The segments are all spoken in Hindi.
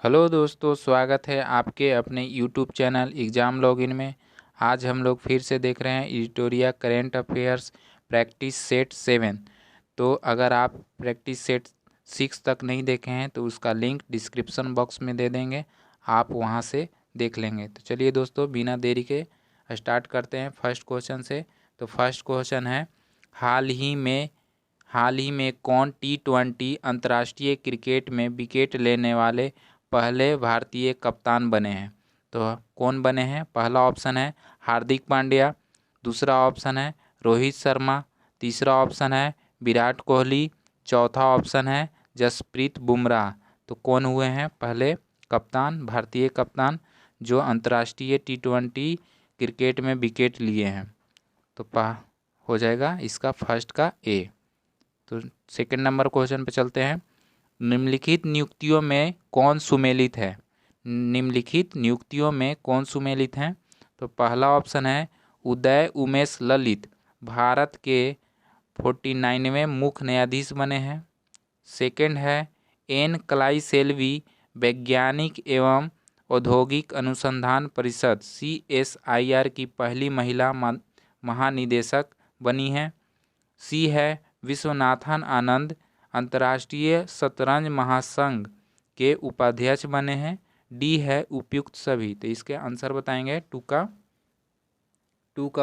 हेलो दोस्तों, स्वागत है आपके अपने यूट्यूब चैनल एग्ज़ाम लॉगिन में। आज हम लोग फिर से देख रहे हैं एडिटोरिया करेंट अफेयर्स प्रैक्टिस सेट 7। तो अगर आप प्रैक्टिस सेट 6 तक नहीं देखे हैं तो उसका लिंक डिस्क्रिप्शन बॉक्स में दे देंगे, आप वहां से देख लेंगे। तो चलिए दोस्तों, बिना देरी के स्टार्ट करते हैं फर्स्ट क्वेश्चन से। तो फर्स्ट क्वेश्चन है, हाल ही में कौन T20 अंतर्राष्ट्रीय क्रिकेट में विकेट लेने वाले पहले भारतीय कप्तान बने हैं? तो कौन बने हैं? पहला ऑप्शन है हार्दिक पांड्या, दूसरा ऑप्शन है रोहित शर्मा, तीसरा ऑप्शन है विराट कोहली, चौथा ऑप्शन है जसप्रीत बुमराह। तो कौन हुए हैं पहले कप्तान, भारतीय कप्तान जो अंतर्राष्ट्रीय T20 क्रिकेट में विकेट लिए हैं? तो हो जाएगा इसका फर्स्ट का ए। तो सेकंड नंबर क्वेश्चन पे चलते हैं। निम्नलिखित नियुक्तियों में कौन सुमेलित है? निम्नलिखित नियुक्तियों में कौन सुमेलित हैं? तो पहला ऑप्शन है उदय उमेश ललित, भारत के 49वें मुख्य न्यायाधीश बने हैं। सेकंड है एन कलाई सेल्वी, वैज्ञानिक एवं औद्योगिक अनुसंधान परिषद CSIR की पहली महिला महानिदेशक बनी हैं। सी है विश्वनाथन आनंद, अंतर्राष्ट्रीय शतरंज महासंघ के उपाध्यक्ष बने हैं। डी है उपयुक्त सभी। तो इसके आंसर बताएंगे टू का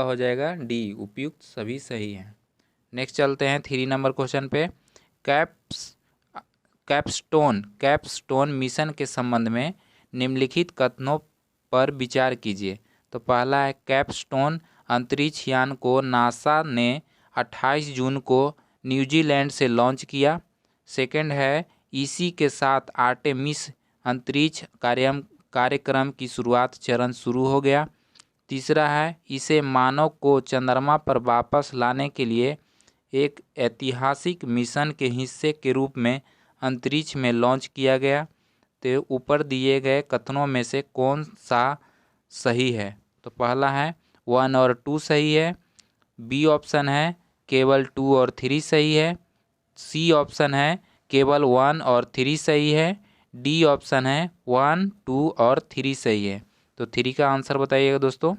हो जाएगा डी, उपयुक्त सभी सही है। नेक्स्ट चलते हैं 3 नंबर क्वेश्चन पे। कैपस्टोन मिशन के संबंध में निम्नलिखित कथनों पर विचार कीजिए। तो पहला है कैपस्टोन अंतरिक्ष यान को नासा ने 28 जून को न्यूजीलैंड से लॉन्च किया। सेकंड है इसी के साथ आर्टेमिस अंतरिक्ष कार्यक्रम की शुरुआत चरण शुरू हो गया। तीसरा है इसे मानव को चंद्रमा पर वापस लाने के लिए एक ऐतिहासिक मिशन के हिस्से के रूप में अंतरिक्ष में लॉन्च किया गया। तो ऊपर दिए गए कथनों में से कौन सा सही है? तो पहला है 1 और 2 सही है। बी ऑप्शन है केवल 2 और 3 सही है। सी ऑप्शन है केवल 1 और 3 सही है। डी ऑप्शन है 1, 2 और 3 सही है। तो 3 का आंसर बताइएगा दोस्तों।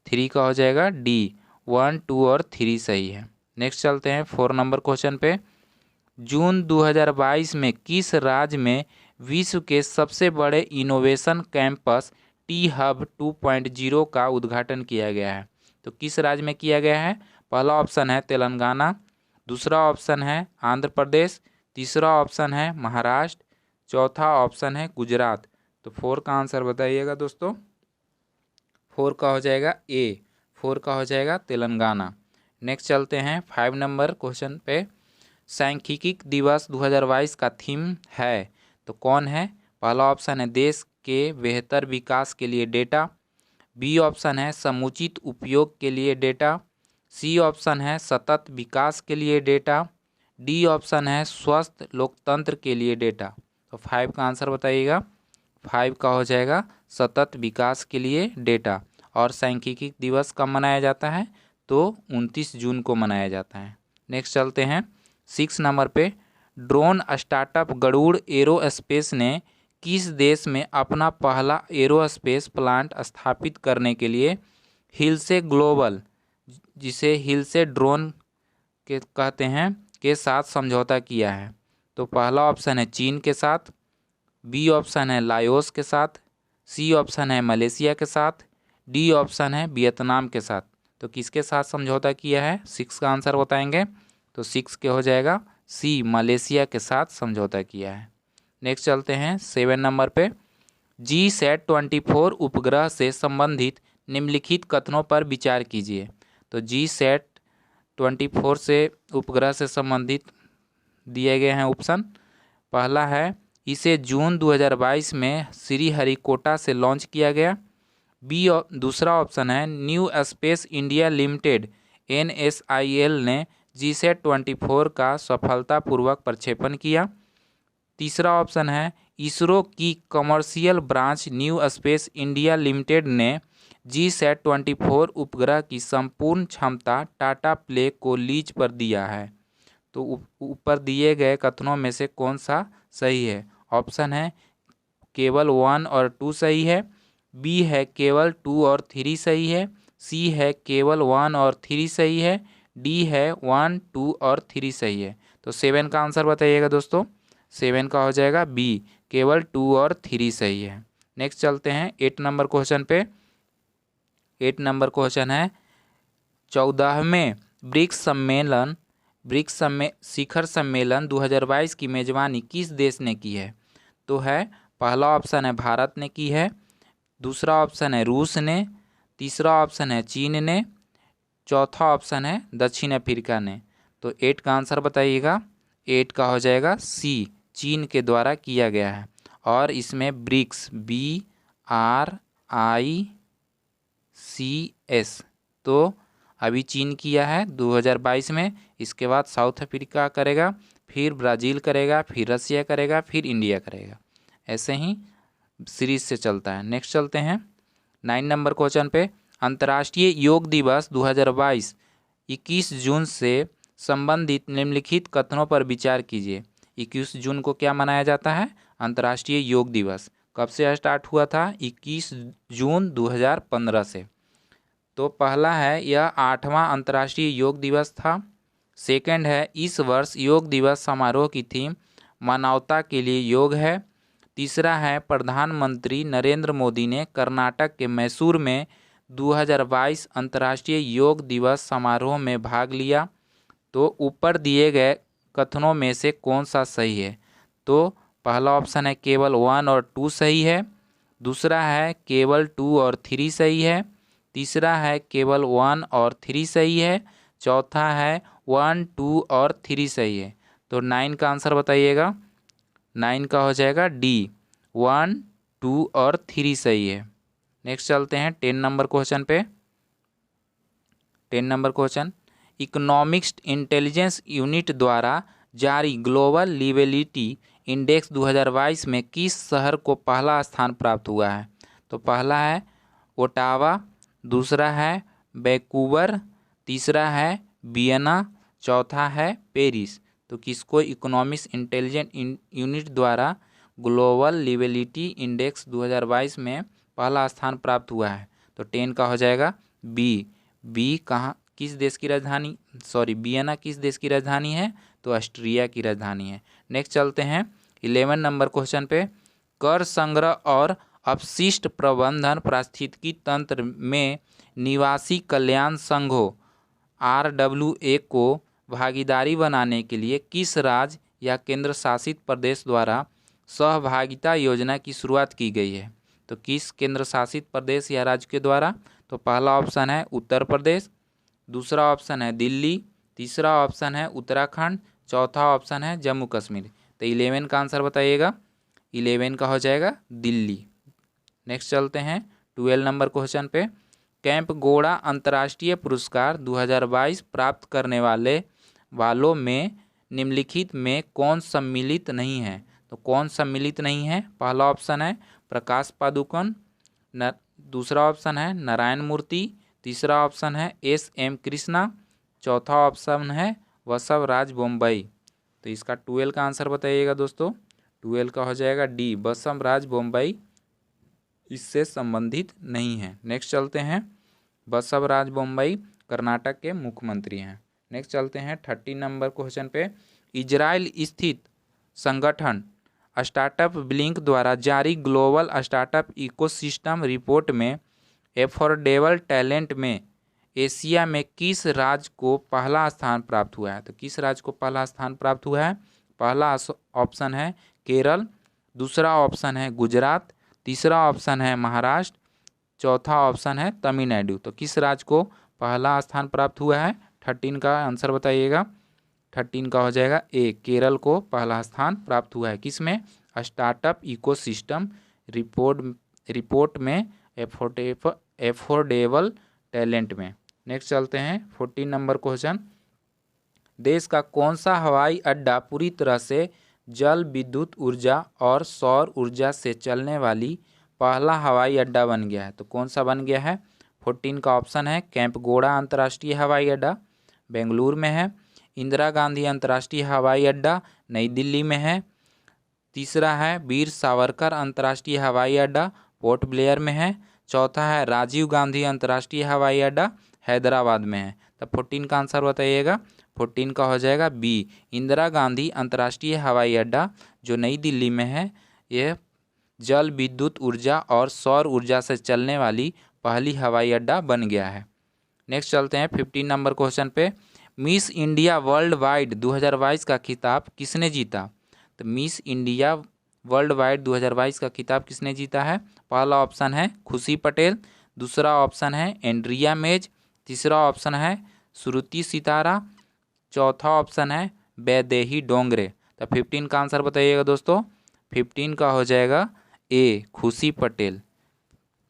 3 का हो जाएगा डी, 1, 2 और 3 सही है। नेक्स्ट चलते हैं 4 नंबर क्वेश्चन पे। जून 2022 में किस राज्य में विश्व के सबसे बड़े इनोवेशन कैंपस टी हब 2.0 का उद्घाटन किया गया है? तो किस राज्य में किया गया है? पहला ऑप्शन है तेलंगाना, दूसरा ऑप्शन है आंध्र प्रदेश, तीसरा ऑप्शन है महाराष्ट्र, चौथा ऑप्शन है गुजरात। तो 4 का आंसर बताइएगा दोस्तों। 4 का हो जाएगा ए, 4 का हो जाएगा तेलंगाना। नेक्स्ट चलते हैं 5 नंबर क्वेश्चन पे। सांख्यिकी दिवस 2022 का थीम है, तो कौन है? पहला ऑप्शन है देश के बेहतर विकास के लिए डेटा, बी ऑप्शन है समुचित उपयोग के लिए डेटा, सी ऑप्शन है सतत विकास के लिए डेटा, डी ऑप्शन है स्वस्थ लोकतंत्र के लिए डेटा। तो 5 का आंसर बताइएगा। 5 का हो जाएगा सतत विकास के लिए डेटा। और सांख्यिकी दिवस कब मनाया जाता है? तो 29 जून को मनाया जाता है। नेक्स्ट चलते हैं 6 नंबर पे। ड्रोन स्टार्टअप गरुड़ एरोस्पेस ने किस देश में अपना पहला एरोस्पेस प्लांट स्थापित करने के लिए हिलसे ग्लोबल, जिसे हिलसे ड्रोन के कहते हैं, के साथ समझौता किया है? तो पहला ऑप्शन है चीन के साथ, बी ऑप्शन है लाओस के साथ, सी ऑप्शन है मलेशिया के साथ, डी ऑप्शन है वियतनाम के साथ। तो किसके साथ समझौता किया है? 6 का आंसर बताएंगे। तो 6 के हो जाएगा सी, मलेशिया के साथ समझौता किया है। नेक्स्ट चलते हैं 7 नंबर पे। GSAT-24 उपग्रह से संबंधित निम्नलिखित कथनों पर विचार कीजिए। तो GSAT-24 से उपग्रह से संबंधित दिए गए हैं ऑप्शन। पहला है इसे जून 2022 में श्रीहरिकोटा से लॉन्च किया गया। बी दूसरा ऑप्शन है new space India limited NSIL ने GSAT-24 का सफलतापूर्वक प्रक्षेपण किया। तीसरा ऑप्शन है इसरो की commercial branch new space India limited ने GSAT-24 उपग्रह की संपूर्ण क्षमता टाटा प्ले को लीज पर दिया है। तो ऊपर दिए गए कथनों में से कौन सा सही है? ऑप्शन है केवल 1 और 2 सही है, बी है केवल 2 और 3 सही है, सी है केवल 1 और 3 सही है, डी है 1, 2 और 3 सही है। तो 7 का आंसर बताइएगा दोस्तों। 7 का हो जाएगा बी, केवल 2 और 3 सही है। नेक्स्ट चलते हैं 8 नंबर क्वेश्चन पे। 8 नंबर क्वेश्चन है 14वें ब्रिक्स शिखर सम्मेलन 2022 की मेजबानी किस देश ने की है? तो है पहला ऑप्शन है भारत ने की है, दूसरा ऑप्शन है रूस ने, तीसरा ऑप्शन है चीन ने, चौथा ऑप्शन है दक्षिण अफ्रीका ने। तो 8 का आंसर बताइएगा। 8 का हो जाएगा सी, चीन के द्वारा किया गया है। और इसमें ब्रिक्स BRICS तो अभी चीन किया है 2022 में, इसके बाद साउथ अफ्रीका करेगा, फिर ब्राज़ील करेगा, फिर रसिया करेगा, फिर इंडिया करेगा। ऐसे ही सीरीज से चलता है। नेक्स्ट चलते हैं 9 नंबर क्वेश्चन पे। अंतर्राष्ट्रीय योग दिवस 2022 21 जून से संबंधित निम्नलिखित कथनों पर विचार कीजिए। 21 जून को क्या मनाया जाता है? अंतर्राष्ट्रीय योग दिवस। कब से स्टार्ट हुआ था? 21 जून 2015 से। तो पहला है यह 8वां अंतर्राष्ट्रीय योग दिवस था। सेकंड है इस वर्ष योग दिवस समारोह की थीम मानवता के लिए योग है। तीसरा है प्रधानमंत्री नरेंद्र मोदी ने कर्नाटक के मैसूर में 2022 अंतर्राष्ट्रीय योग दिवस समारोह में भाग लिया। तो ऊपर दिए गए कथनों में से कौन सा सही है? तो पहला ऑप्शन है केवल 1 और 2 सही है, दूसरा है केवल 2 और 3 सही है, तीसरा है केवल 1 और 3 सही है, चौथा है 1, 2 और 3 सही है। तो 9 का आंसर बताइएगा। 9 का हो जाएगा डी, 1, 2 और 3 सही है। नेक्स्ट चलते हैं 10 नंबर क्वेश्चन पे। 10 number question, economics intelligence unit द्वारा जारी ग्लोबल लिवेलिटी इंडेक्स 2022 में किस शहर को पहला स्थान प्राप्त हुआ है? तो पहला है ओटावा, दूसरा है वैंकूवर, तीसरा है वियना, चौथा है पेरिस। तो किसको इकोनॉमिक्स इंटेलिजेंस यूनिट द्वारा ग्लोबल लिवेलिटी इंडेक्स 2022 में पहला स्थान प्राप्त हुआ है? तो 10 का हो जाएगा बी कहाँ, किस देश की राजधानी, वियना किस देश की राजधानी है? तो ऑस्ट्रिया की राजधानी है। नेक्स्ट चलते हैं 11 नंबर क्वेश्चन पे। कर संग्रह और अपशिष्ट प्रबंधन पारिस्थितिकी तंत्र में निवासी कल्याण संघों RWA को भागीदारी बनाने के लिए किस राज्य या केंद्र शासित प्रदेश द्वारा सहभागिता योजना की शुरुआत की गई है? तो किस केंद्र शासित प्रदेश या राज्य के द्वारा? तो पहला ऑप्शन है उत्तर प्रदेश, दूसरा ऑप्शन है दिल्ली, तीसरा ऑप्शन है उत्तराखंड, चौथा ऑप्शन है जम्मू कश्मीर। तो 11 का आंसर बताइएगा। 11 का हो जाएगा दिल्ली। नेक्स्ट चलते हैं 12 नंबर क्वेश्चन पे। कैंप गोड़ा अंतर्राष्ट्रीय पुरस्कार 2022 प्राप्त करने वालों में निम्नलिखित में कौन सम्मिलित नहीं है? तो कौन सम्मिलित नहीं है? पहला ऑप्शन है प्रकाश पादुकोण, दूसरा ऑप्शन है नारायण मूर्ति, तीसरा ऑप्शन है SM कृष्णा, चौथा ऑप्शन है वसव राज बोम्बई। तो इसका 12 का आंसर बताइएगा दोस्तों। 12 का हो जाएगा डी, बसव राज बोम्बई इससे संबंधित नहीं है। नेक्स्ट चलते हैं, बसव राज बोम्बई कर्नाटक के मुख्यमंत्री हैं। नेक्स्ट चलते हैं 30 नंबर क्वेश्चन पे। इजराइल स्थित संगठन स्टार्टअप ब्लिंक द्वारा जारी ग्लोबल स्टार्टअप इकोसिस्टम रिपोर्ट में एफोर्डेबल टैलेंट में एशिया में किस राज्य को पहला स्थान प्राप्त हुआ है? तो किस राज्य को पहला स्थान प्राप्त हुआ है? पहला ऑप्शन है केरल, दूसरा ऑप्शन है गुजरात, तीसरा ऑप्शन है महाराष्ट्र, चौथा ऑप्शन है तमिलनाडु। तो किस राज्य को पहला स्थान प्राप्त हुआ है? 13 का आंसर बताइएगा। 13 का हो जाएगा ए, केरल को पहला स्थान प्राप्त हुआ है। किस में? स्टार्टअप इकोसिस्टम रिपोर्ट में एफोर्डेबल टैलेंट में। नेक्स्ट चलते हैं 14 नंबर क्वेश्चन। देश का कौन सा हवाई अड्डा पूरी तरह से जल विद्युत ऊर्जा और सौर ऊर्जा से चलने वाली पहला हवाई अड्डा बन गया है? तो कौन सा बन गया है? 14 का ऑप्शन है कैंपगोड़ा अंतर्राष्ट्रीय हवाई अड्डा बेंगलुरु में है, इंदिरा गांधी अंतर्राष्ट्रीय हवाई अड्डा नई दिल्ली में है, तीसरा है वीर सावरकर अंतर्राष्ट्रीय हवाई अड्डा, पोर्ट ब्लेयर में है। चौथा है राजीव गांधी अंतर्राष्ट्रीय हवाई अड्डा, हैदराबाद में है। तो 14 का आंसर बताइएगा। 14 का हो जाएगा बी, इंदिरा गांधी अंतर्राष्ट्रीय हवाई अड्डा जो नई दिल्ली में है। यह जल विद्युत ऊर्जा और सौर ऊर्जा से चलने वाली पहली हवाई अड्डा बन गया है। नेक्स्ट चलते हैं 15 नंबर क्वेश्चन पे। मिस इंडिया वर्ल्ड वाइड 2022 का खिताब किसने जीता? तो मिस इंडिया वर्ल्ड वाइड 2022 का खिताब किसने जीता है? पहला ऑप्शन है खुशी पटेल, दूसरा ऑप्शन है एंड्रिया मेज, तीसरा ऑप्शन है श्रुति सितारा, चौथा ऑप्शन है वैदेही डोंगरे। तो 15 का आंसर बताइएगा दोस्तों। 15 का हो जाएगा ए, खुशी पटेल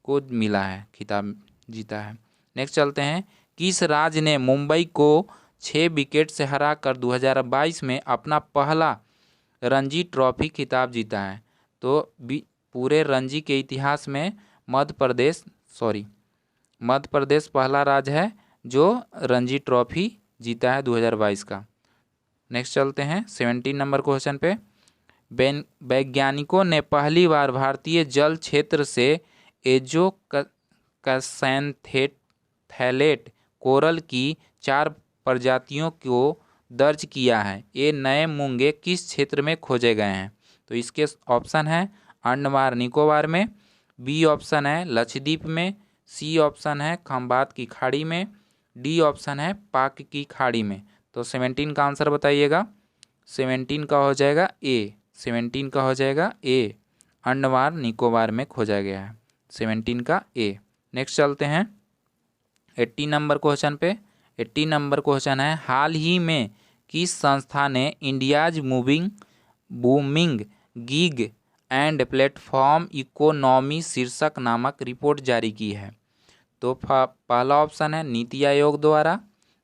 को मिला है, खिताब जीता है। नेक्स्ट चलते हैं, किस राज्य ने मुंबई को 6 विकेट से हराकर 2022 में अपना पहला रणजी ट्रॉफी खिताब जीता है? तो पूरे रणजी के इतिहास में मध्य प्रदेश पहला राज्य है जो रणजी ट्रॉफी जीता है 2022 का। नेक्स्ट चलते हैं 17 नंबर क्वेश्चन पे। वैज्ञानिकों ने पहली बार भारतीय जल क्षेत्र से एजोक्सैंथेलेट कोरल की 4 प्रजातियों को दर्ज किया है। ये नए मूंगे किस क्षेत्र में खोजे गए हैं? तो इसके ऑप्शन है अंडमान निकोबार में, बी ऑप्शन है लक्षद्वीप में, सी ऑप्शन है खंबात की खाड़ी में, डी ऑप्शन है पाक की खाड़ी में। तो 17 का आंसर बताइएगा। 17 का हो जाएगा ए, 17 का हो जाएगा ए, अंडमान निकोबार में खोजा गया है। 17 का ए। नेक्स्ट चलते हैं 80 नंबर क्वेश्चन पे। 80 नंबर क्वेश्चन है, हाल ही में किस संस्था ने India's booming gig and platform economy शीर्षक नामक रिपोर्ट जारी की है? तो पहला ऑप्शन है नीति आयोग द्वारा,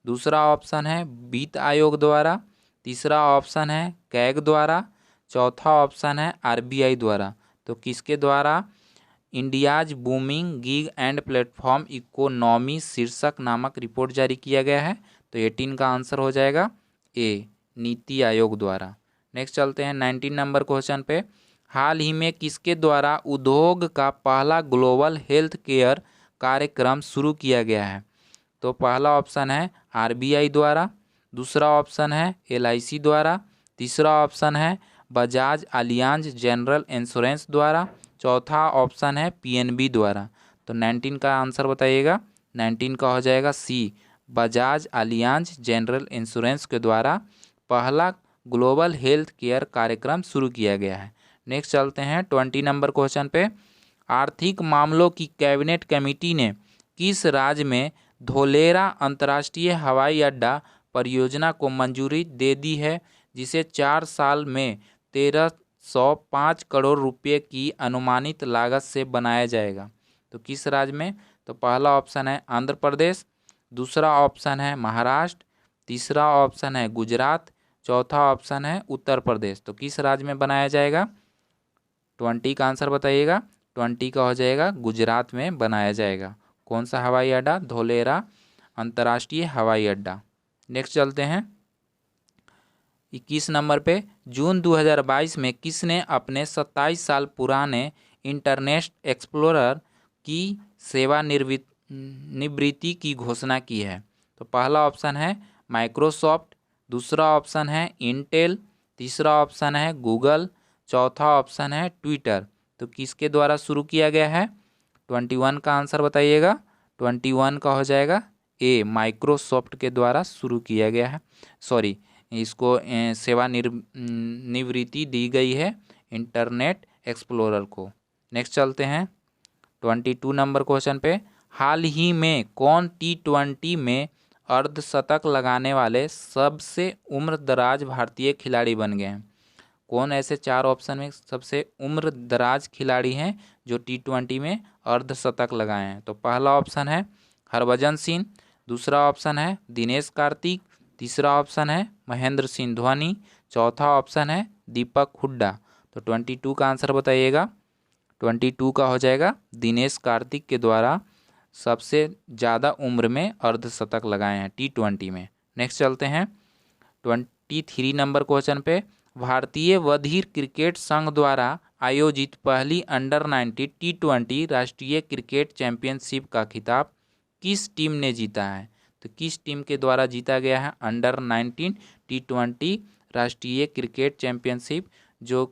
दूसरा ऑप्शन है वित्त आयोग द्वारा, तीसरा ऑप्शन है कैग द्वारा, चौथा ऑप्शन है आरबीआई द्वारा। तो किसके द्वारा India's booming gig and platform economy शीर्षक नामक रिपोर्ट जारी किया गया है? तो 18 का आंसर हो जाएगा ए, नीति आयोग द्वारा। नेक्स्ट चलते हैं 19 नंबर क्वेश्चन पे। हाल ही में किसके द्वारा उद्योग का पहला ग्लोबल हेल्थ केयर कार्यक्रम शुरू किया गया है? तो पहला ऑप्शन है आरबीआई द्वारा, दूसरा ऑप्शन है एलआईसी द्वारा, तीसरा ऑप्शन है बजाज अलियांज जनरल इंश्योरेंस द्वारा, चौथा ऑप्शन है पीएनबी द्वारा। तो 19 का आंसर बताइएगा। 19 का हो जाएगा सी, बजाज अलियांज जनरल इंश्योरेंस के द्वारा पहला ग्लोबल हेल्थ केयर कार्यक्रम शुरू किया गया है। नेक्स्ट चलते हैं 20 नंबर क्वेश्चन पे। आर्थिक मामलों की कैबिनेट कमेटी ने किस राज्य में धोलेरा अंतर्राष्ट्रीय हवाई अड्डा परियोजना को मंजूरी दे दी है, जिसे 4 साल में 1305 करोड़ रुपये की अनुमानित लागत से बनाया जाएगा? तो किस राज्य में? तो पहला ऑप्शन है आंध्र प्रदेश, दूसरा ऑप्शन है महाराष्ट्र, तीसरा ऑप्शन है गुजरात, चौथा ऑप्शन है उत्तर प्रदेश। तो किस राज्य में बनाया जाएगा? 20 का आंसर बताइएगा। 20 का हो जाएगा गुजरात में बनाया जाएगा। कौन सा हवाई अड्डा? धोलेरा अंतर्राष्ट्रीय हवाई अड्डा। नेक्स्ट चलते हैं 21 नंबर पे। जून 2022 में किसने अपने 27 साल पुराने इंटरनेट एक्सप्लोरर की सेवानिवृत्ति की घोषणा की है? तो पहला ऑप्शन है माइक्रोसॉफ्ट, दूसरा ऑप्शन है इंटेल, तीसरा ऑप्शन है गूगल, चौथा ऑप्शन है ट्विटर। तो किसके द्वारा शुरू किया गया है? 21 का आंसर बताइएगा। 21 का हो जाएगा ए, माइक्रोसॉफ्ट के द्वारा शुरू किया गया है। सॉरी, इसको सेवानिवृत्ति दी गई है इंटरनेट एक्सप्लोरर को। नेक्स्ट चलते हैं 22 नंबर क्वेश्चन पे। हाल ही में कौन T20 में अर्धशतक लगाने वाले सबसे उम्रदराज भारतीय खिलाड़ी बन गए हैं? कौन ऐसे 4 ऑप्शन में सबसे उम्रदराज खिलाड़ी हैं जो T20 में अर्धशतक लगाए हैं? तो पहला ऑप्शन है हरभजन सिंह, दूसरा ऑप्शन है दिनेश कार्तिक, तीसरा ऑप्शन है महेंद्र सिंह धोनी, चौथा ऑप्शन है दीपक हुड्डा। तो 22 का आंसर बताइएगा। 22 का हो जाएगा दिनेश कार्तिक के द्वारा सबसे ज़्यादा उम्र में अर्धशतक लगाए हैं T20 में। नेक्स्ट चलते हैं 23 नंबर क्वेश्चन पे। भारतीय बधिर क्रिकेट संघ द्वारा आयोजित पहली अंडर-19 टी20 राष्ट्रीय क्रिकेट चैंपियनशिप का खिताब किस टीम ने जीता है? तो किस टीम के द्वारा जीता गया है अंडर-19 टी20 राष्ट्रीय क्रिकेट चैंपियनशिप, जो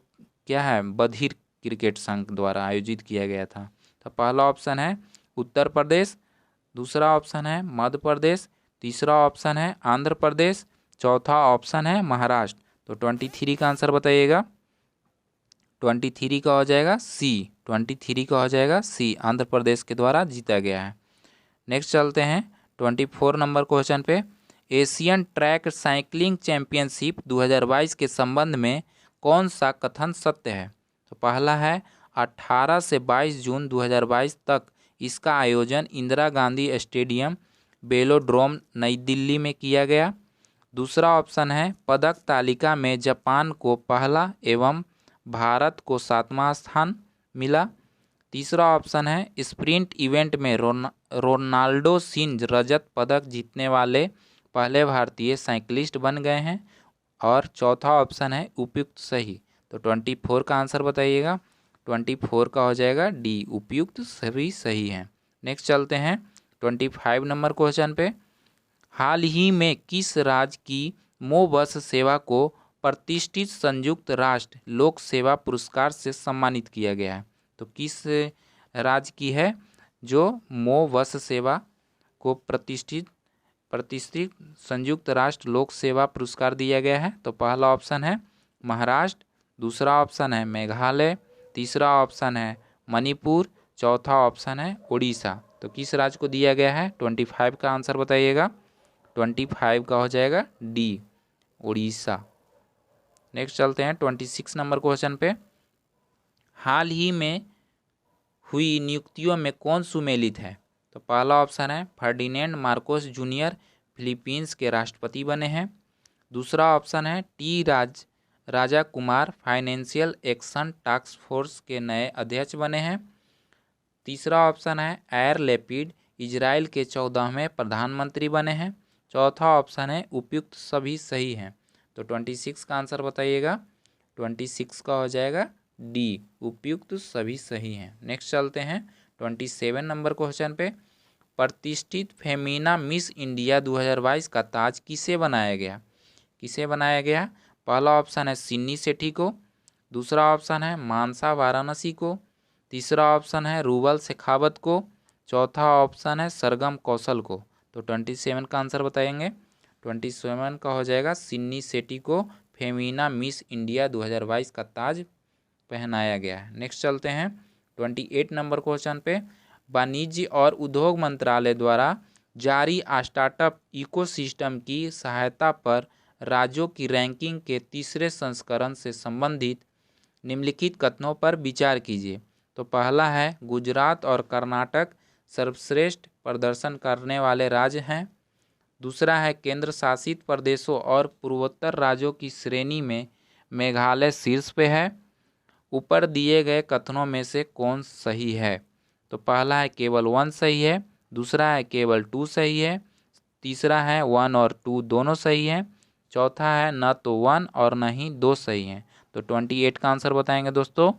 क्या है बधिर क्रिकेट संघ द्वारा आयोजित किया गया था? तो पहला ऑप्शन है उत्तर प्रदेश, दूसरा ऑप्शन है मध्य प्रदेश, तीसरा ऑप्शन है आंध्र प्रदेश, चौथा ऑप्शन है महाराष्ट्र। तो 23 का आंसर बताइएगा। 23 का हो जाएगा सी। 23 का हो जाएगा सी, आंध्र प्रदेश के द्वारा जीता गया है। नेक्स्ट चलते हैं 24 नंबर क्वेश्चन पे। एशियन ट्रैक साइकिलिंग चैंपियनशिप 2022 के संबंध में कौन सा कथन सत्य है? तो पहला है 18 से 22 जून 2022 तक इसका आयोजन इंदिरा गांधी स्टेडियम वेलोड्रोम नई दिल्ली में किया गया। दूसरा ऑप्शन है पदक तालिका में जापान को पहला एवं भारत को 7वां स्थान मिला। तीसरा ऑप्शन है स्प्रिंट इवेंट में रोनाल्डो सिंह रजत पदक जीतने वाले पहले भारतीय साइकिलिस्ट बन गए हैं। और चौथा ऑप्शन है उपयुक्त सही। तो 24 का आंसर बताइएगा। 24 का हो जाएगा डी, उपयुक्त सभी सही हैं। नेक्स्ट चलते हैं 25 नंबर क्वेश्चन पे। हाल ही में किस राज्य की मो बस सेवा को प्रतिष्ठित संयुक्त राष्ट्र लोक सेवा पुरस्कार से सम्मानित किया गया है? तो किस राज्य की है जो मो बस सेवा को प्रतिष्ठित संयुक्त राष्ट्र लोक सेवा पुरस्कार दिया गया है? तो पहला ऑप्शन है महाराष्ट्र, दूसरा ऑप्शन है मेघालय, तीसरा ऑप्शन है मणिपुर, चौथा ऑप्शन है उड़ीसा। तो किस राज्य को दिया गया है? 25 का आंसर बताइएगा। 25 का हो जाएगा डी, उड़ीसा। नेक्स्ट चलते हैं 26 नंबर क्वेश्चन पे। हाल ही में हुई नियुक्तियों में कौन सुमेलित है? तो पहला ऑप्शन है फर्डिनेंड मार्कोस जूनियर फिलीपींस के राष्ट्रपति बने हैं। दूसरा ऑप्शन है Raja Kumar financial action task force के नए अध्यक्ष बने हैं। तीसरा ऑप्शन है एयर लेपिड इजराइल के 14वें प्रधानमंत्री बने हैं। चौथा ऑप्शन है उपयुक्त सभी सही हैं। तो 26 का आंसर बताइएगा। 26 का हो जाएगा डी, उपयुक्त सभी सही हैं। नेक्स्ट चलते हैं 27 नंबर क्वेश्चन पे। प्रतिष्ठित फेमिना मिस इंडिया 2022 का ताज किसे बनाया गया? किसे बनाया गया? पहला ऑप्शन है सिन्नी सेठी को, दूसरा ऑप्शन है मानसा वाराणसी को, तीसरा ऑप्शन है रूबल शेखावत को, चौथा ऑप्शन है सरगम कौशल को। तो 27 का आंसर बताएंगे। 27 का हो जाएगा सिन्नी सेठी को फेमिना मिस इंडिया 2022 का ताज पहनाया गया है। नेक्स्ट चलते हैं 28 नंबर क्वेश्चन पे। वाणिज्य और उद्योग मंत्रालय द्वारा जारी स्टार्टअप इकोसिस्टम की सहायता पर राज्यों की रैंकिंग के तीसरे संस्करण से संबंधित निम्नलिखित कथनों पर विचार कीजिए। तो पहला है गुजरात और कर्नाटक सर्वश्रेष्ठ प्रदर्शन करने वाले राज्य हैं। दूसरा है केंद्र शासित प्रदेशों और पूर्वोत्तर राज्यों की श्रेणी में मेघालय शीर्ष पे है। ऊपर दिए गए कथनों में से कौन सही है? तो पहला है केवल 1 सही है, दूसरा है केवल 2 सही है, तीसरा है 1 और 2 दोनों सही हैं, चौथा है न तो 1 और न ही 2 सही हैं। तो 28 का आंसर बताएंगे दोस्तों।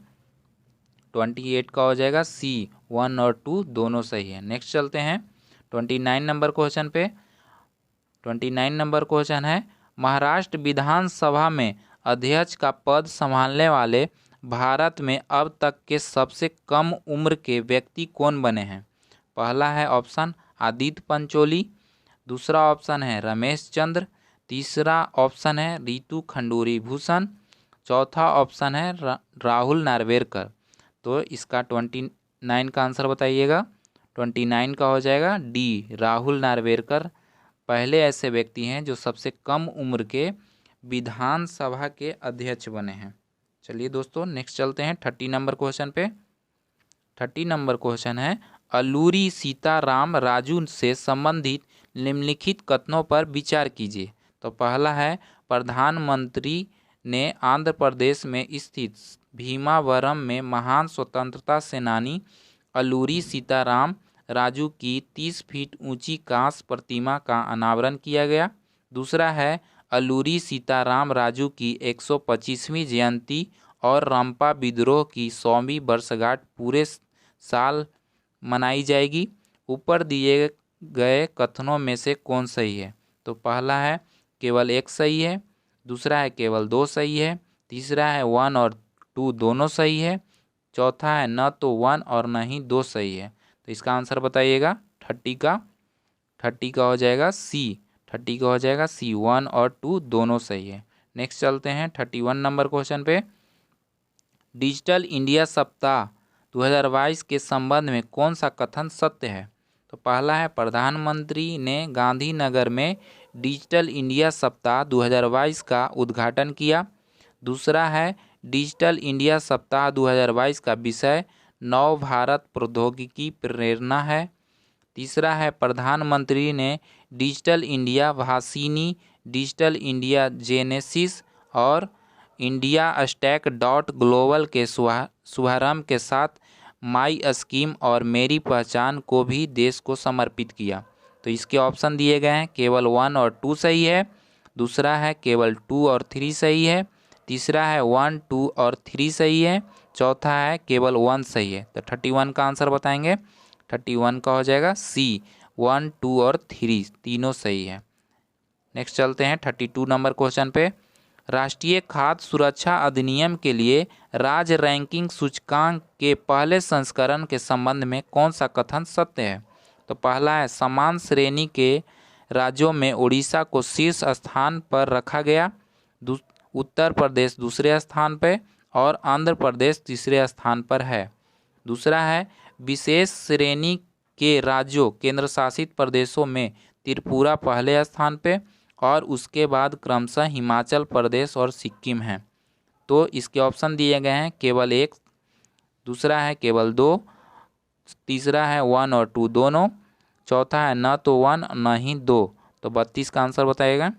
28 का हो जाएगा सी, 1 और 2 दोनों सही है। नेक्स्ट चलते हैं 29 नंबर क्वेश्चन पे। 29 नंबर क्वेश्चन है महाराष्ट्र विधानसभा में अध्यक्ष का पद संभालने वाले भारत में अब तक के सबसे कम उम्र के व्यक्ति कौन बने हैं? पहला है ऑप्शन आदित्य पंचोली, दूसरा ऑप्शन है रमेश चंद्र, तीसरा ऑप्शन है रितु खंडूरी भूषण, चौथा ऑप्शन है राहुल नार्वेकर। तो इसका 29 का आंसर बताइएगा। 29 का हो जाएगा डी, राहुल नार्वेकर पहले ऐसे व्यक्ति हैं जो सबसे कम उम्र के विधानसभा के अध्यक्ष बने हैं। चलिए दोस्तों नेक्स्ट चलते हैं 30 नंबर क्वेश्चन पे। 30 नंबर क्वेश्चन है अल्लूरी सीताराम राजू से संबंधित निम्नलिखित कथनों पर विचार कीजिए। तो पहला है प्रधानमंत्री ने आंध्र प्रदेश में स्थित भीमावरम में महान स्वतंत्रता सेनानी अल्लूरी सीताराम राजू की 30 फीट ऊंची कांस्य प्रतिमा का अनावरण किया गया। दूसरा है अलूरी सीताराम राजू की 125वीं जयंती और रंपा विद्रोह की 100वीं वर्षगांठ पूरे साल मनाई जाएगी। ऊपर दिए गए कथनों में से कौन सही है? तो पहला है केवल एक सही है, दूसरा है केवल दो सही है, तीसरा है 1 और 2 दोनों सही है, चौथा है न तो 1 और न ही 2 सही है। तो इसका आंसर बताइएगा। 30 का हो जाएगा सी। 30 का हो जाएगा सी, 1 और 2 दोनों सही है। नेक्स्ट चलते हैं 31 नंबर क्वेश्चन पे। डिजिटल इंडिया सप्ताह 2022 के संबंध में कौन सा कथन सत्य है? तो पहला है प्रधानमंत्री ने गांधीनगर में डिजिटल इंडिया सप्ताह 2022 का उद्घाटन किया। दूसरा है डिजिटल इंडिया सप्ताह 2022 का विषय नव भारत प्रौद्योगिकी प्रेरणा है। तीसरा है प्रधानमंत्री ने digital India Bhashini, digital India genesis और इंडिया स्टैक डॉट ग्लोबल के शुभारंभ के साथ माई स्कीम और मेरी पहचान को भी देश को समर्पित किया। तो इसके ऑप्शन दिए गए हैं, केवल 1 और 2 सही है, दूसरा है केवल 2 और 3 सही है, तीसरा है 1, 2 और 3 सही है, चौथा है केवल 1 सही है। तो 31 का आंसर बताएंगे। 31 का हो जाएगा सी, 1, 2 और 3 तीनों सही है। नेक्स्ट चलते हैं 32 नंबर क्वेश्चन पे। राष्ट्रीय खाद्य सुरक्षा अधिनियम के लिए राज्य रैंकिंग सूचकांक के पहले संस्करण के संबंध में कौन सा कथन सत्य है? तो पहला है समान श्रेणी के राज्यों में उड़ीसा को शीर्ष स्थान पर रखा गया, उत्तर प्रदेश दूसरे स्थान पर और आंध्र प्रदेश तीसरे स्थान पर है। दूसरा है विशेष श्रेणी के राज्यों केंद्र शासित प्रदेशों में त्रिपुरा पहले स्थान पे और उसके बाद क्रमशः हिमाचल प्रदेश और सिक्किम है। तो इसके ऑप्शन दिए गए हैं, केवल एक, दूसरा है केवल 2, तीसरा है 1 और 2 दोनों, चौथा है न तो 1 न ही 2। तो 32 का आंसर बताइएगा।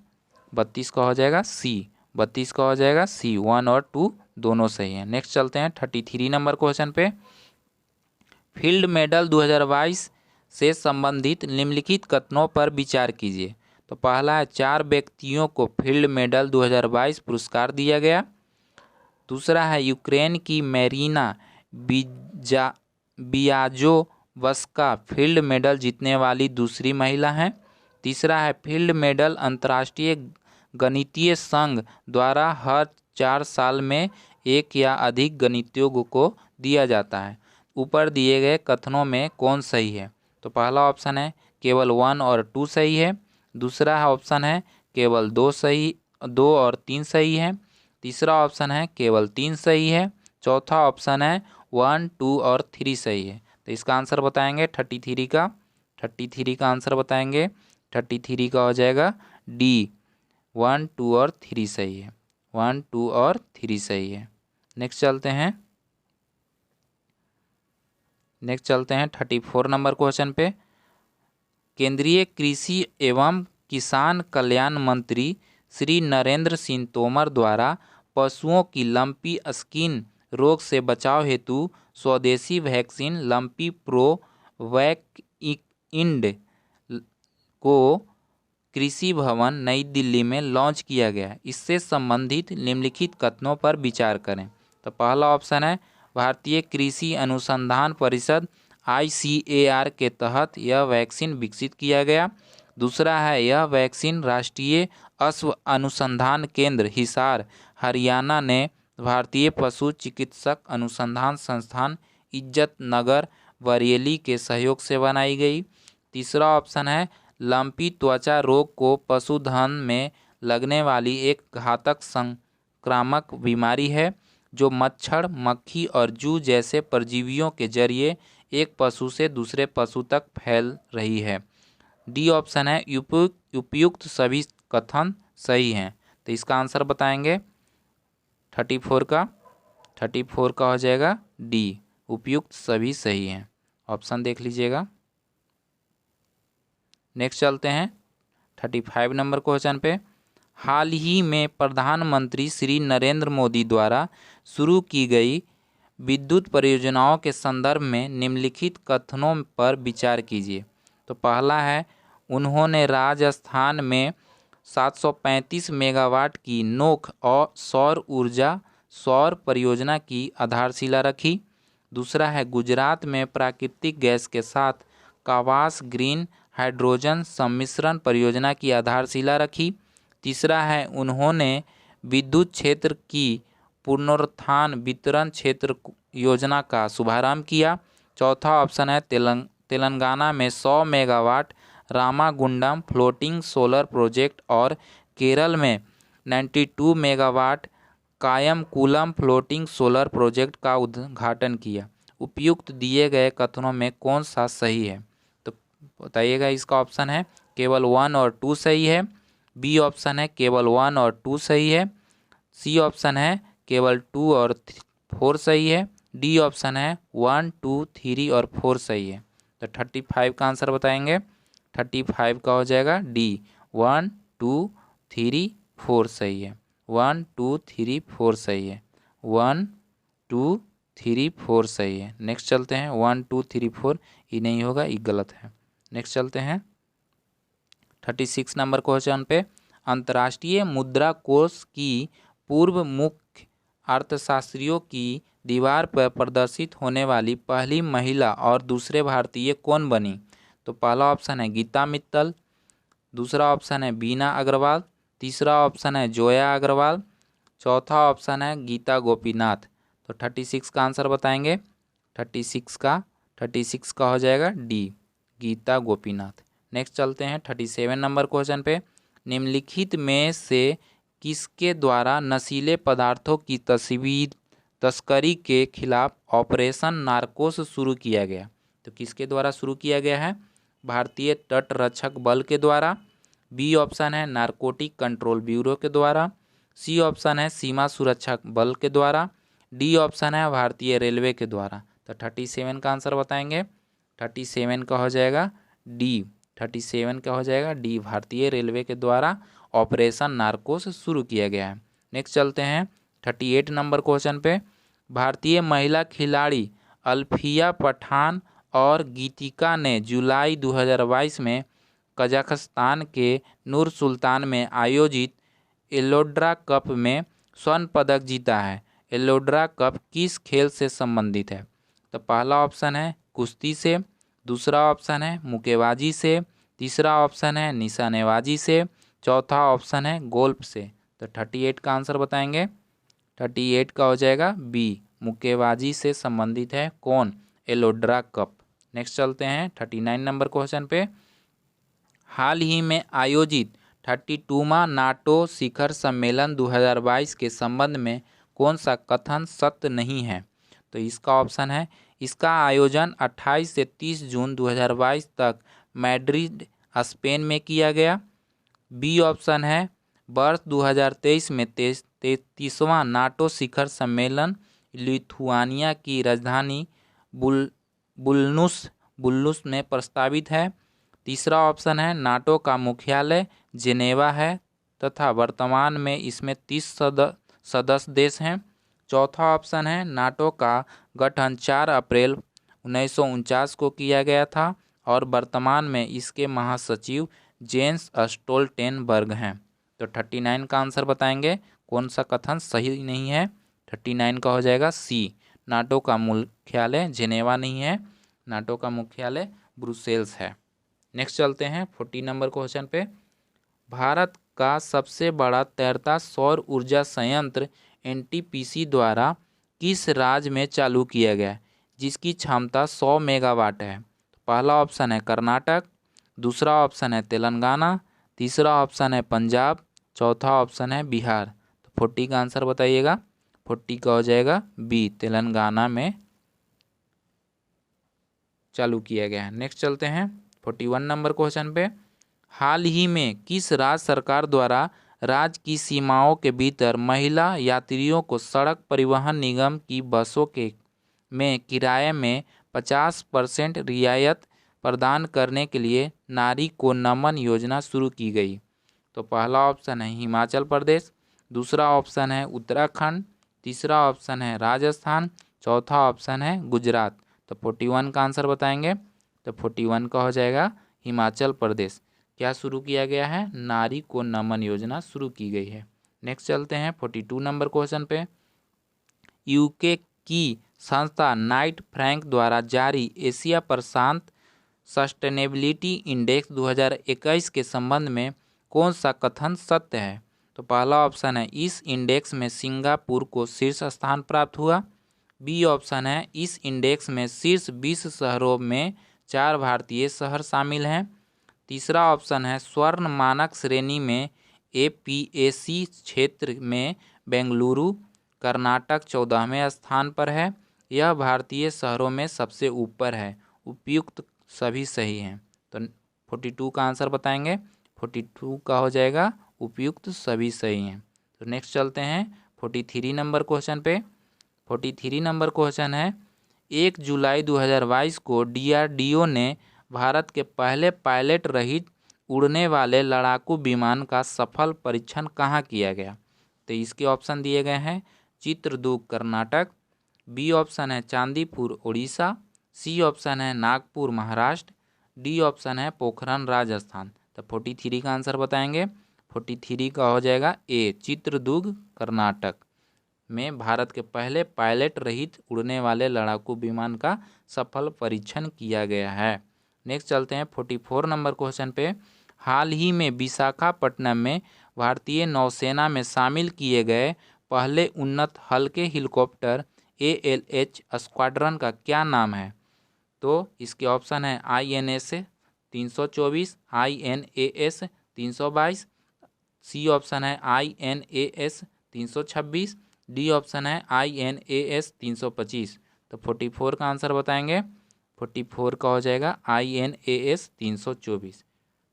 32 का हो जाएगा सी। 32 का हो जाएगा सी, 1 और 2 दोनों सही है। नेक्स्ट चलते हैं 33 नंबर क्वेश्चन पे। फील्ड मेडल 2022 से संबंधित निम्नलिखित कथनों पर विचार कीजिए। तो पहला है 4 व्यक्तियों को फील्ड मेडल 2022 पुरस्कार दिया गया। दूसरा है यूक्रेन की मेरीना बियाजोवस्का फील्ड मेडल जीतने वाली दूसरी महिला हैं। तीसरा है फील्ड मेडल अंतर्राष्ट्रीय गणितीय संघ द्वारा हर 4 साल में एक या अधिक गणितज्ञों को दिया जाता है। ऊपर दिए गए कथनों में कौन सही है? तो पहला ऑप्शन है केवल 1 और 2 सही है, दूसरा ऑप्शन है केवल 2 और 3 सही है, तीसरा ऑप्शन है केवल 3 सही है, चौथा ऑप्शन है 1, 2 और 3 सही है। तो इसका आंसर बताएंगे 33 का। 33 का आंसर बताएंगे। 33 का हो जाएगा डी, 1, 2 और 3 सही है। 1, 2 और 3 सही है। नेक्स्ट चलते हैं 34 नंबर क्वेश्चन पे। केंद्रीय कृषि एवं किसान कल्याण मंत्री श्री नरेंद्र सिंह तोमर द्वारा पशुओं की लंपी स्किन रोग से बचाव हेतु स्वदेशी वैक्सीन लंपी प्रो वैक इंड को कृषि भवन नई दिल्ली में लॉन्च किया गया है। इससे संबंधित निम्नलिखित कथनों पर विचार करें। तो पहला ऑप्शन है भारतीय कृषि अनुसंधान परिषद ICAR के तहत यह वैक्सीन विकसित किया गया। दूसरा है यह वैक्सीन राष्ट्रीय अश्व अनुसंधान केंद्र हिसार हरियाणा ने भारतीय पशु चिकित्सक अनुसंधान संस्थान इज्जत नगर बरेली के सहयोग से बनाई गई। तीसरा ऑप्शन है लंपी त्वचा रोग को पशुधन में लगने वाली एक घातक संक्रामक बीमारी है जो मच्छर, मक्खी और जूं जैसे परजीवियों के जरिए एक पशु से दूसरे पशु तक फैल रही है। डी ऑप्शन है उपयुक्त सभी कथन सही हैं। तो इसका आंसर बताएंगे 34 का हो जाएगा डी, उपयुक्त सभी सही हैं। ऑप्शन देख लीजिएगा। नेक्स्ट चलते हैं 35 नंबर क्वेश्चन पे। हाल ही में प्रधानमंत्री श्री नरेंद्र मोदी द्वारा शुरू की गई विद्युत परियोजनाओं के संदर्भ में निम्नलिखित कथनों पर विचार कीजिए। तो पहला है उन्होंने राजस्थान में 735 मेगावाट की नोक और सौर परियोजना की आधारशिला रखी। दूसरा है गुजरात में प्राकृतिक गैस के साथ कावास ग्रीन हाइड्रोजन सम्मिश्रण परियोजना की आधारशिला रखी। तीसरा है उन्होंने विद्युत क्षेत्र की पुनरुत्थान वितरण क्षेत्र योजना का शुभारंभ किया। चौथा ऑप्शन है तेलंगाना में 100 megawatt Ramagundam floating solar project और केरल में 92 megawatt Kayamkulam floating solar project का उद्घाटन किया। उपयुक्त दिए गए कथनों में कौन सा सही है? तो बताइएगा। इसका ऑप्शन है केवल 1 और 2 सही है। बी ऑप्शन है केवल 1 और 2 सही है। सी ऑप्शन है केवल 2 और 4 सही है। डी ऑप्शन है 1, 2, 3 और 4 सही है। तो 35 का आंसर बताएंगे। 35 का हो जाएगा डी, 1, 2, 3, 4 सही है। 1, 2, 3, 4 सही है। 1, 2, 3, 4 सही है। नेक्स्ट चलते हैं। 1, 2, 3, 4 ये नहीं होगा, ये गलत है। नेक्स्ट चलते हैं 36 नंबर क्वेश्चन पे। अंतर्राष्ट्रीय मुद्रा कोष की पूर्व मुख्य अर्थशास्त्रियों की दीवार पर प्रदर्शित होने वाली पहली महिला और दूसरे भारतीय कौन बनी? तो पहला ऑप्शन है गीता मित्तल, दूसरा ऑप्शन है बीना अग्रवाल, तीसरा ऑप्शन है जोया अग्रवाल, चौथा ऑप्शन है गीता गोपीनाथ। तो 36 का आंसर बताएंगे। 36 का हो जाएगा डी, गीता गोपीनाथ। नेक्स्ट चलते हैं 37 नंबर क्वेश्चन पे। निम्नलिखित में से किसके द्वारा नशीले पदार्थों की तस्करी के खिलाफ ऑपरेशन नार्कोस शुरू किया गया? तो किसके द्वारा शुरू किया गया है? भारतीय तटरक्षक बल के द्वारा। बी ऑप्शन है नारकोटिक कंट्रोल ब्यूरो के द्वारा। सी ऑप्शन है सीमा सुरक्षा बल के द्वारा। डी ऑप्शन है भारतीय रेलवे के द्वारा। तो 37 का आंसर बताएंगे। 37 का हो जाएगा डी। 37 का हो जाएगा डी, भारतीय रेलवे के द्वारा ऑपरेशन नार्कोस शुरू किया गया है। नेक्स्ट चलते हैं 38 नंबर क्वेश्चन पे। भारतीय महिला खिलाड़ी अल्फिया पठान और गीतिका ने जुलाई 2022 में कजाकिस्तान के नूर सुल्तान में आयोजित एलोड्रा कप में स्वर्ण पदक जीता है। एलोड्रा कप किस खेल से संबंधित है? तो पहला ऑप्शन है कुश्ती से, दूसरा ऑप्शन है मुक्केबाजी से, तीसरा ऑप्शन है निशानेबाजी से, चौथा ऑप्शन है गोल्फ से। तो 38 का आंसर बताएंगे। 38 का हो जाएगा बी, मुक्केबाजी से संबंधित है कौन? एलोड्रा कप। नेक्स्ट चलते हैं 39 नंबर क्वेश्चन पे। हाल ही में आयोजित 32वां नाटो शिखर सम्मेलन 2022 के संबंध में कौन सा कथन सत्य नहीं है? तो इसका ऑप्शन है इसका आयोजन 28 से 30 जून 2022 तक मैड्रिड स्पेन में किया गया। बी ऑप्शन है वर्ष 2023 में 33वां नाटो शिखर सम्मेलन लिथुआनिया की राजधानी बुल्नुस में प्रस्तावित है। तीसरा ऑप्शन है नाटो का मुख्यालय जेनेवा है तथा वर्तमान में इसमें 30 सदस्य देश हैं। चौथा ऑप्शन है नाटो का गठन 4 अप्रैल 1949 को किया गया था और वर्तमान में इसके महासचिव जेन्स स्टोल्टेनबर्ग हैं। तो 39 का आंसर बताएंगे कौन सा कथन सही नहीं है? 39 का हो जाएगा सी, नाटो का मुख्यालय जेनेवा नहीं है, नाटो का मुख्यालय ब्रुसेल्स है। नेक्स्ट चलते हैं 40 नंबर क्वेश्चन पे। भारत का सबसे बड़ा तैरता सौर ऊर्जा संयंत्र एनटीपीसी द्वारा किस राज्य में चालू किया गया जिसकी क्षमता 100 मेगावाट है? पहला ऑप्शन है कर्नाटक, दूसरा ऑप्शन है तेलंगाना, तीसरा ऑप्शन है पंजाब, चौथा ऑप्शन है बिहार। तो 40 का आंसर बताइएगा। 40 का हो जाएगा बी, तेलंगाना में चालू किया गया है। नेक्स्ट चलते हैं 41 नंबर क्वेश्चन पे। हाल ही में किस राज्य सरकार द्वारा राज्य की सीमाओं के भीतर महिला यात्रियों को सड़क परिवहन निगम की बसों के में किराए में 50% रियायत प्रदान करने के लिए नारी को नमन योजना शुरू की गई? तो पहला ऑप्शन है हिमाचल प्रदेश, दूसरा ऑप्शन है उत्तराखंड, तीसरा ऑप्शन है राजस्थान, चौथा ऑप्शन है गुजरात। तो 41 का आंसर बताएंगे। तो 41 का हो जाएगा हिमाचल प्रदेश। क्या शुरू किया गया है? नारी को नमन योजना शुरू की गई है। नेक्स्ट चलते हैं 42 नंबर क्वेश्चन पे। यूके की संस्था नाइट फ्रैंक द्वारा जारी एशिया प्रशांत सस्टेनेबिलिटी इंडेक्स 2021 के संबंध में कौन सा कथन सत्य है? तो पहला ऑप्शन है इस इंडेक्स में सिंगापुर को शीर्ष स्थान प्राप्त हुआ। बी ऑप्शन है इस इंडेक्स में शीर्ष 20 शहरों में 4 भारतीय शहर शामिल हैं। तीसरा ऑप्शन है स्वर्ण मानक श्रेणी में एपीएसी क्षेत्र में बेंगलुरु कर्नाटक 14वें स्थान पर है। यह भारतीय शहरों में सबसे ऊपर है। उपयुक्त सभी सही हैं। तो 42 का आंसर बताएंगे। 42 का हो जाएगा उपयुक्त सभी सही हैं। तो नेक्स्ट चलते हैं 43 नंबर क्वेश्चन पे। 43 नंबर क्वेश्चन है 1 जुलाई 2022 को डीआरडीओ ने भारत के पहले पायलट रहित उड़ने वाले लड़ाकू विमान का सफल परीक्षण कहाँ किया गया? तो इसके ऑप्शन दिए गए हैं चित्रदुर्ग कर्नाटक, बी ऑप्शन है चांदीपुर उड़ीसा, सी ऑप्शन है नागपुर महाराष्ट्र, डी ऑप्शन है पोखरण राजस्थान। तो 43 का आंसर बताएंगे। 43 का हो जाएगा ए चित्रदुर्ग कर्नाटक में भारत के पहले पायलट रहित उड़ने वाले लड़ाकू विमान का सफल परीक्षण किया गया है। नेक्स्ट चलते हैं 44 नंबर क्वेश्चन पे। हाल ही में विशाखापट्टनम में भारतीय नौसेना में शामिल किए गए पहले उन्नत हल्के हेलीकॉप्टर ALH स्क्वाड्रन का क्या नाम है? तो इसके ऑप्शन है INS 324, INAS 322, सी ऑप्शन है INAS 326, डी ऑप्शन है INAS 325। तो 44 का आंसर बताएंगे। 44 का हो जाएगा INAS 324।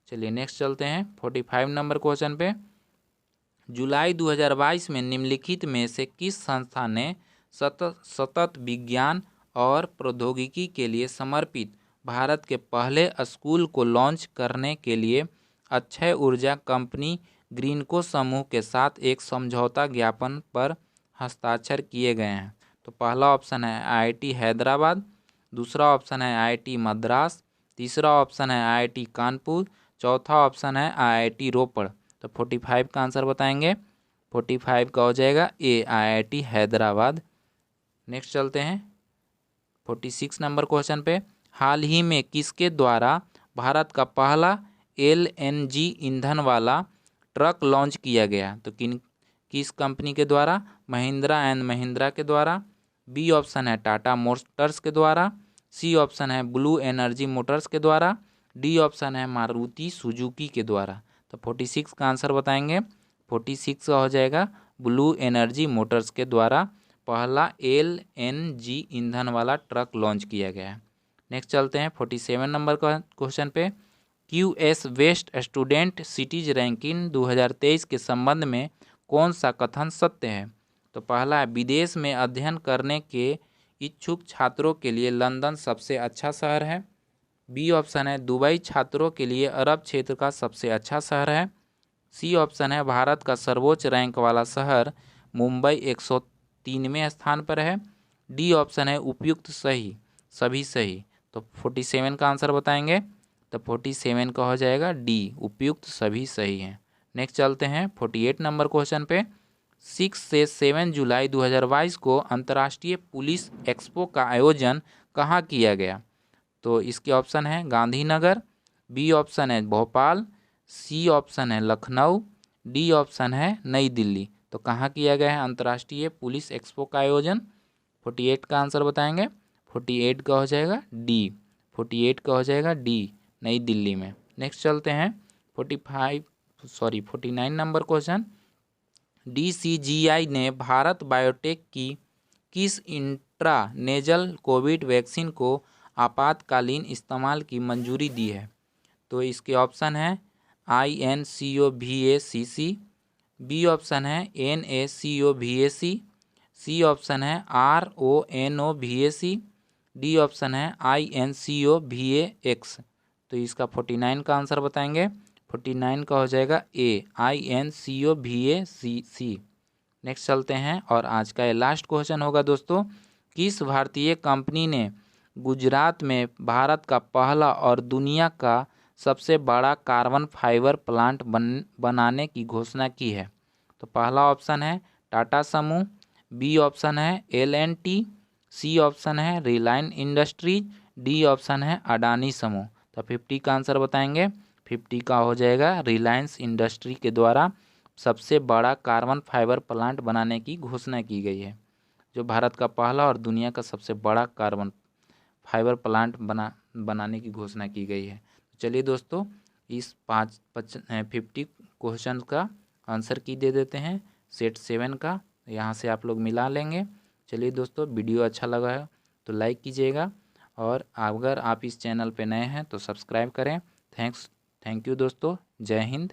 चलिए नेक्स्ट चलते हैं 45 नंबर क्वेश्चन पे। जुलाई 2022 में निम्नलिखित में से किस संस्था ने सतत विज्ञान और प्रौद्योगिकी के लिए समर्पित भारत के पहले स्कूल को लॉन्च करने के लिए अक्षय ऊर्जा कंपनी ग्रीनको समूह के साथ एक समझौता ज्ञापन पर हस्ताक्षर किए गए हैं? तो पहला ऑप्शन है IIT हैदराबाद, दूसरा ऑप्शन है IIT मद्रास, तीसरा ऑप्शन है IIT कानपुर, चौथा ऑप्शन है IIT रोपड़। तो 45 का आंसर बताएंगे। 45 का हो जाएगा ए IIT हैदराबाद। नेक्स्ट चलते हैं 46 नंबर क्वेश्चन पे। हाल ही में किसके द्वारा भारत का पहला LNG ईंधन वाला ट्रक लॉन्च किया गया? तो किस कंपनी के द्वारा? महिंद्रा एंड महिंद्रा के द्वारा, बी ऑप्शन है टाटा मोटर्स के द्वारा, सी ऑप्शन है ब्लू एनर्जी मोटर्स के द्वारा, डी ऑप्शन है मारुति सुजुकी के द्वारा। तो 46 का आंसर बताएंगे। 46 का हो जाएगा ब्लू एनर्जी मोटर्स के द्वारा पहला LNG ईंधन वाला ट्रक लॉन्च किया गया है। नेक्स्ट चलते हैं 47 नंबर का क्वेश्चन पे। QS best student cities ranking 2023 के संबंध में कौन सा कथन सत्य है? तो पहला है विदेश में अध्ययन करने के इच्छुक छात्रों के लिए लंदन सबसे अच्छा शहर है, बी ऑप्शन है दुबई छात्रों के लिए अरब क्षेत्र का सबसे अच्छा शहर है, सी ऑप्शन है भारत का सर्वोच्च रैंक वाला शहर मुंबई 103वें स्थान पर है, डी ऑप्शन है उपयुक्त सही सभी सही। तो 47 का आंसर बताएंगे। तो 47 का हो जाएगा डी उपयुक्त सभी सही हैं। नेक्स्ट चलते हैं 48 नंबर क्वेश्चन पे। 6 से 7 जुलाई 2022 को अंतर्राष्ट्रीय पुलिस एक्सपो का आयोजन कहाँ किया गया? तो इसके ऑप्शन है गांधीनगर, बी ऑप्शन है भोपाल, सी ऑप्शन है लखनऊ, डी ऑप्शन है नई दिल्ली। तो कहाँ किया गया है अंतर्राष्ट्रीय पुलिस एक्सपो का आयोजन? 48 का आंसर बताएंगे। 48 का हो जाएगा डी। 48 का हो जाएगा डी नई दिल्ली में। नेक्स्ट चलते हैं 49 नंबर क्वेश्चन। DCGI ने भारत बायोटेक की किस इंट्रानेजल कोविड वैक्सीन को आपातकालीन इस्तेमाल की मंजूरी दी है? तो इसके ऑप्शन है INCOVACC, बी ऑप्शन है NACOVAC, सी ऑप्शन है RONOVAC, डी ऑप्शन है INCOVAX। तो इसका 49 का आंसर बताएंगे। 49 का हो जाएगा ए INCOVACC। नेक्स्ट चलते हैं और आज का ये लास्ट क्वेश्चन होगा दोस्तों। किस भारतीय कंपनी ने गुजरात में भारत का पहला और दुनिया का सबसे बड़ा कार्बन फाइबर प्लांट बनाने की घोषणा की है? तो पहला ऑप्शन है टाटा समूह, बी ऑप्शन है L&T, सी ऑप्शन है रिलायंस इंडस्ट्रीज, डी ऑप्शन है अडानी समूह। तो 50 का आंसर बताएंगे। 50 का हो जाएगा रिलायंस इंडस्ट्री के द्वारा सबसे बड़ा कार्बन फाइबर प्लांट बनाने की घोषणा की गई है, जो भारत का पहला और दुनिया का सबसे बड़ा कार्बन फाइबर प्लांट बनाने की घोषणा की गई है। चलिए दोस्तों, इस 50 क्वेश्चन का आंसर की दे देते हैं सेट 7 का, यहाँ से आप लोग मिला लेंगे। चलिए दोस्तों, वीडियो अच्छा लगा है तो लाइक कीजिएगा, और अगर आप इस चैनल पे नए हैं तो सब्सक्राइब करें। थैंक यू दोस्तों। जय हिंद।